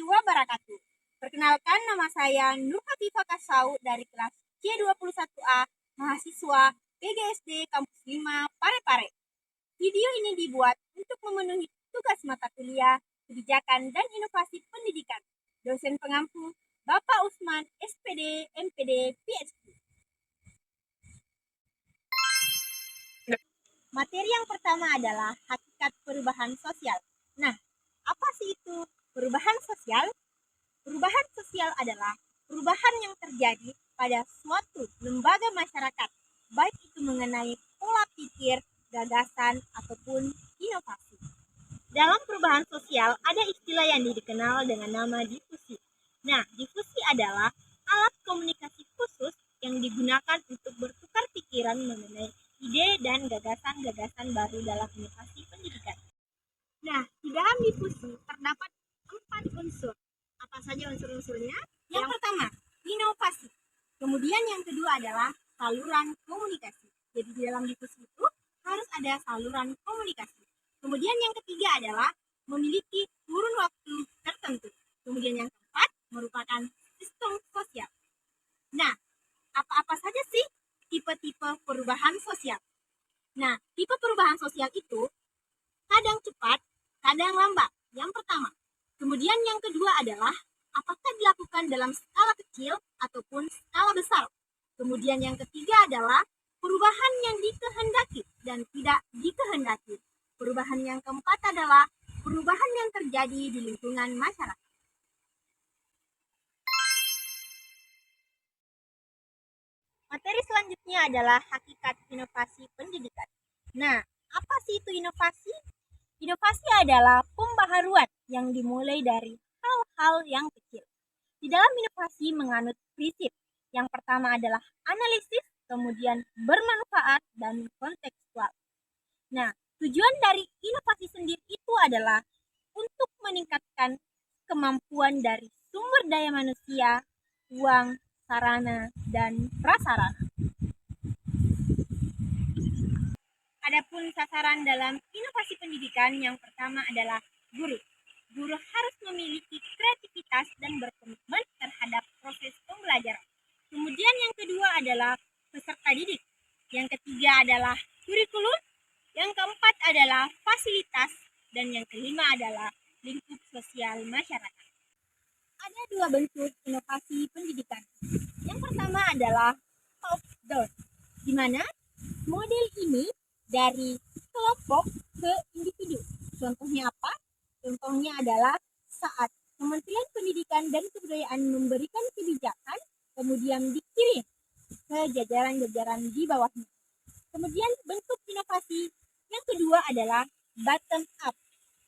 wabarakatuh. Perkenalkan, nama saya Nur Hafifah Kasau dari kelas C21A, mahasiswa PGSD Kampus 5 Parepare. Video ini dibuat untuk memenuhi tugas mata kuliah Kebijakan dan Inovasi Pendidikan. Dosen pengampu Bapak Usman, SPD, MPD, PhD. Materi yang pertama adalah hakikat perubahan sosial. Nah, apa sih itu perubahan sosial? Perubahan sosial adalah perubahan yang terjadi pada suatu lembaga masyarakat, baik itu mengenai pola pikir, gagasan, ataupun inovasi. Dalam perubahan sosial ada istilah yang dikenal dengan nama difusi. Nah, difusi adalah alat komunikasi khusus yang digunakan untuk bertukar pikiran mengenai ide dan gagasan-gagasan baru dalam inovasi pendidikan. Nah, di dalam difusi terdapat 4 unsur. Apa saja unsur-unsurnya? Yang pertama, inovasi. Kemudian yang kedua adalah saluran komunikasi. Jadi di dalam difusi itu harus ada saluran komunikasi. Kemudian yang ketiga adalah memiliki kurun waktu tertentu. Kemudian yang keempat merupakan sistem sosial. Nah, apa-apa saja sih tipe-tipe perubahan sosial? Nah, tipe perubahan sosial itu kadang cepat, kadang lambat. Yang pertama. Kemudian yang kedua adalah apakah dilakukan dalam skala kecil ataupun skala besar. Kemudian yang ketiga adalah perubahan yang dikehendaki dan tidak dikehendaki. Perubahan yang keempat adalah perubahan yang terjadi di lingkungan masyarakat. Materi selanjutnya adalah hakikat inovasi pendidikan. Nah, apa sih itu inovasi? Inovasi adalah pembaharuan yang dimulai dari hal-hal yang kecil. Di dalam inovasi menganut prinsip. Yang pertama adalah analisis, kemudian bermanfaat, dan kontekstual. Nah, tujuan dari inovasi sendiri itu adalah untuk meningkatkan kemampuan dari sumber daya manusia, uang, sarana, dan prasarana. Adapun sasaran dalam inovasi pendidikan yang pertama adalah guru. Guru harus memiliki kreativitas dan berkomitmen terhadap proses pembelajaran. Kemudian yang kedua adalah peserta didik. Yang ketiga adalah kurikulum. Yang keempat adalah fasilitas. Dan yang kelima adalah lingkup sosial masyarakat. Ada dua bentuk inovasi pendidikan. Yang pertama adalah top down, di mana model ini dari kelompok ke individu. Contohnya apa? Contohnya adalah saat Kementerian Pendidikan dan Kebudayaan memberikan kebijakan, kemudian dikirim ke jajaran-jajaran di bawahnya. Kemudian bentuk inovasi yang kedua adalah bottom up.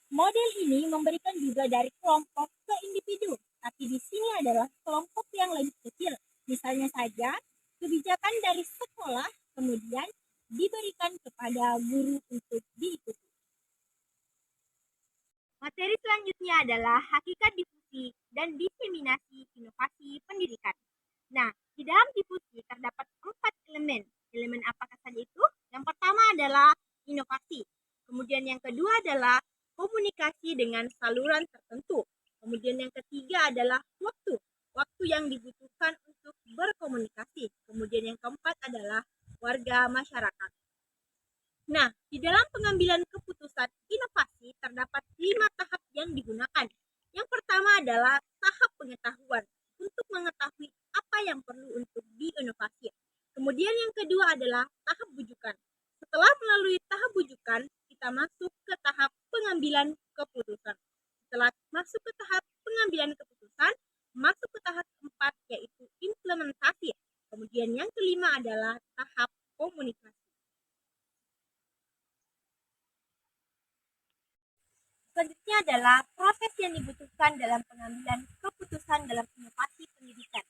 Model ini memberikan juga dari kelompok ke individu, tapi di sini adalah kelompok yang lebih kecil. Misalnya saja, kebijakan dari sekolah kemudian diberikan kepada guru untuk diikuti. Materi selanjutnya adalah hakikat difusi dan diseminasi inovasi pendidikan. Nah, di dalam difusi terdapat 4 elemen. Elemen apakah saja itu? Yang pertama adalah inovasi. Kemudian yang kedua adalah komunikasi dengan saluran tertentu. Kemudian yang ketiga adalah waktu. Waktu yang dibutuhkan untuk berkomunikasi. Kemudian yang keempat adalah warga masyarakat. Nah, di dalam pengambilan keputusan inovasi terdapat 5 tahap yang digunakan. Yang pertama adalah tahap pengetahuan untuk mengetahui apa yang perlu untuk diinovasi. Kemudian yang kedua adalah tahap bujukan. Setelah melalui tahap bujukan, kita masuk ke tahap pengambilan keputusan. Setelah masuk ke tahap pengambilan keputusan, masuk ke tahap keempat yaitu implementasi. Kemudian yang kelima adalah tahap komunikasi. Selanjutnya adalah proses yang dibutuhkan dalam pengambilan keputusan dalam inovasi pendidikan.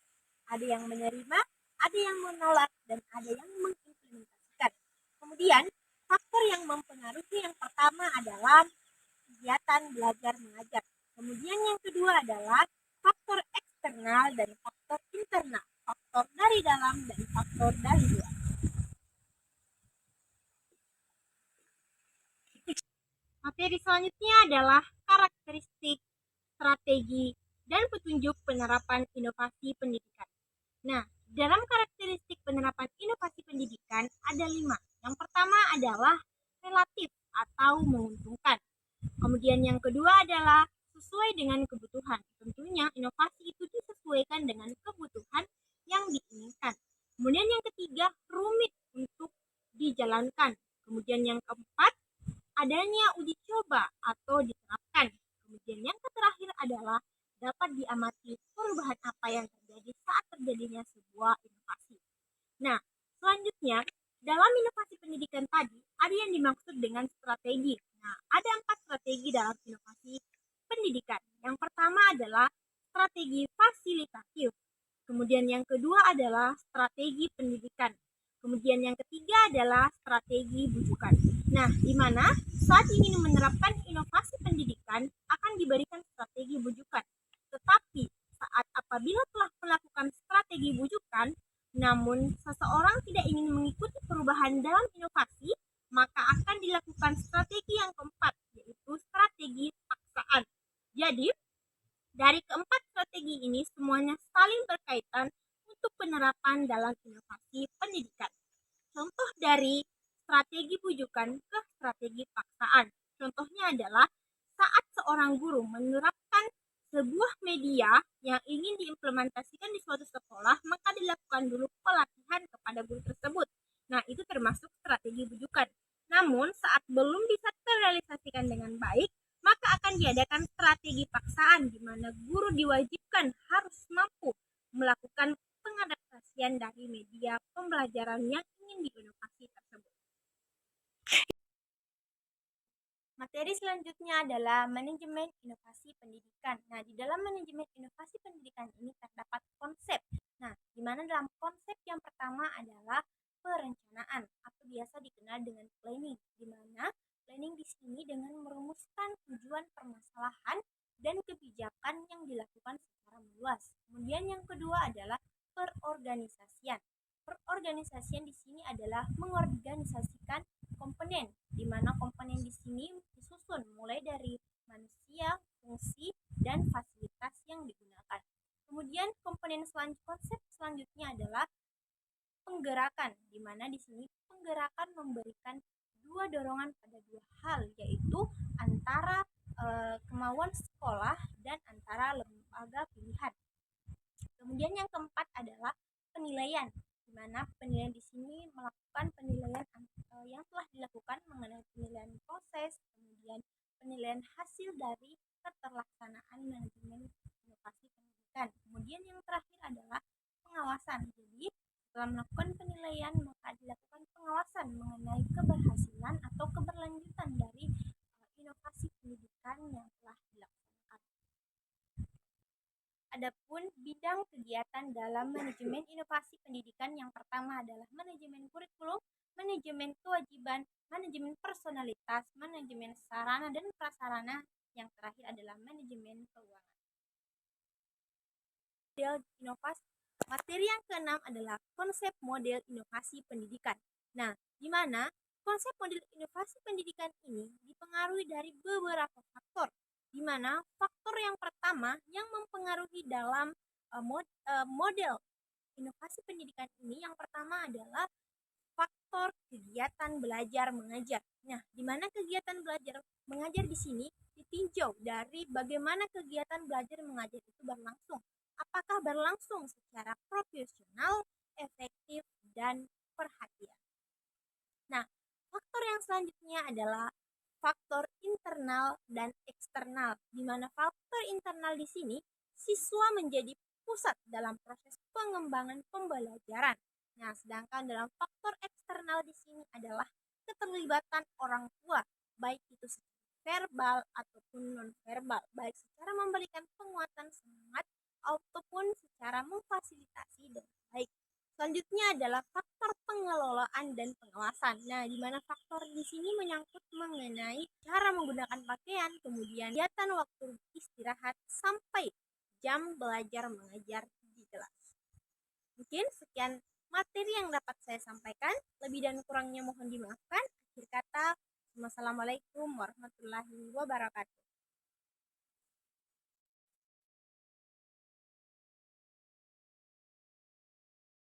Ada yang menerima, ada yang menolak, dan ada yang mengimplementasikan. Kemudian, faktor yang mempengaruhi yang pertama adalah kegiatan belajar mengajar. Kemudian yang kedua adalah faktor eksternal dan faktor internal. Faktor dari dalam dan faktor dari luar. Materi selanjutnya adalah karakteristik, strategi, dan petunjuk penerapan inovasi pendidikan. Nah, dalam karakteristik penerapan inovasi pendidikan ada 5. Yang pertama adalah relatif atau menguntungkan. Kemudian yang kedua adalah sesuai dengan kebutuhan. Tentunya inovasi itu disesuaikan dengan kebutuhan yang diinginkan. Kemudian yang ketiga, rumit untuk dijalankan. Kemudian yang keempat, adanya uji coba atau diterapkan. Kemudian yang terakhir adalah dapat diamati perubahan apa yang terjadi saat terjadinya sebuah inovasi. Nah, selanjutnya dalam inovasi pendidikan tadi ada yang dimaksud dengan strategi. Nah, ada 4 strategi dalam inovasi pendidikan. Yang pertama adalah strategi fasilitatif. Kemudian yang kedua adalah strategi pendidikan. Kemudian yang ketiga adalah strategi bujukan. Nah, di mana saat ingin menerapkan inovasi pendidikan akan diberikan strategi bujukan. Tetapi saat apabila telah melakukan strategi bujukan, namun seseorang tidak ingin mengikuti perubahan dalam inovasi, maka akan dilakukan strategi yang keempat, yaitu strategi paksaan. Jadi, dari keempat strategi ini semuanya saling berkaitan untuk penerapan dalam inovasi pendidikan. Contoh dari strategi bujukan ke strategi paksaan. Contohnya adalah saat seorang guru menerapkan sebuah media yang ingin diimplementasikan di suatu sekolah, maka dilakukan dulu pelatihan kepada guru tersebut. Nah, itu termasuk strategi bujukan. Namun, saat belum bisa terrealisasikan dengan baik, maka akan diadakan strategi paksaan di mana guru diwajibkan harus mampu melakukan pengadaptasian dari media pembelajaran yang ingin diinovasi tersebut. Materi selanjutnya adalah manajemen inovasi pendidikan. Nah, di dalam manajemen inovasi pendidikan ini terdapat konsep. Nah, di mana dalam konsep yang pertama adalah perencanaan atau biasa dikenal dengan planning, di mana planning di sini dengan merumuskan tujuan permasalahan dan kebijakan yang dilakukan secara meluas. Kemudian yang kedua adalah perorganisasian. Perorganisasian di sini adalah mengorganisasikan komponen, di mana komponen di sini disusun mulai dari manusia, fungsi, dan fasilitas yang digunakan. Kemudian konsep selanjutnya adalah penggerakan, di mana di sini penggerakan memberikan dua dorongan pada dua hal, yaitu antara kemauan sekolah dan antara lembaga pilihan. Kemudian yang keempat adalah penilaian, di mana penilaian di sini melakukan penilaian yang telah dilakukan mengenai penilaian proses, kemudian penilaian hasil dari keterlaksanaan manajemen inovasi pendidikan. Kemudian yang terakhir adalah pengawasan. Jadi setelah melakukan penilaian maka dilakukan pengawasan mengenai keberhasilan atau keberlanjutan dari inovasi pendidikan yang telah dilaksanakan. Adapun bidang kegiatan dalam manajemen inovasi pendidikan yang pertama adalah manajemen kurikulum, manajemen kewajiban, manajemen personalitas, manajemen sarana dan prasarana, yang terakhir adalah manajemen keuangan. Model inovasi. Materi yang keenam adalah konsep model inovasi pendidikan. Nah, di mana konsep model inovasi pendidikan ini dipengaruhi dari beberapa faktor, di mana faktor yang pertama yang mempengaruhi dalam model inovasi pendidikan ini yang pertama adalah faktor kegiatan belajar mengajar. Nah, di mana kegiatan belajar mengajar di sini ditinjau dari bagaimana kegiatan belajar mengajar itu berlangsung. Apakah berlangsung secara profesional, efektif, dan perhatian. Nah, faktor yang selanjutnya adalah faktor internal dan eksternal, di mana faktor internal di sini siswa menjadi pusat dalam proses pengembangan pembelajaran. Nah, sedangkan dalam faktor eksternal di sini adalah keterlibatan orang tua, baik itu verbal ataupun non-verbal, baik secara memberikan penguatan semangat ataupun secara memfasilitasi dengan baik. Selanjutnya adalah faktor pengelolaan dan pengawasan. Nah, di mana faktor di sini menyangkut mengenai cara menggunakan pakaian, kemudian kegiatan waktu istirahat sampai jam belajar mengajar di kelas. Mungkin sekian materi yang dapat saya sampaikan. Lebih dan kurangnya mohon dimaafkan. Akhir kata, wassalamualaikum warahmatullahi wabarakatuh.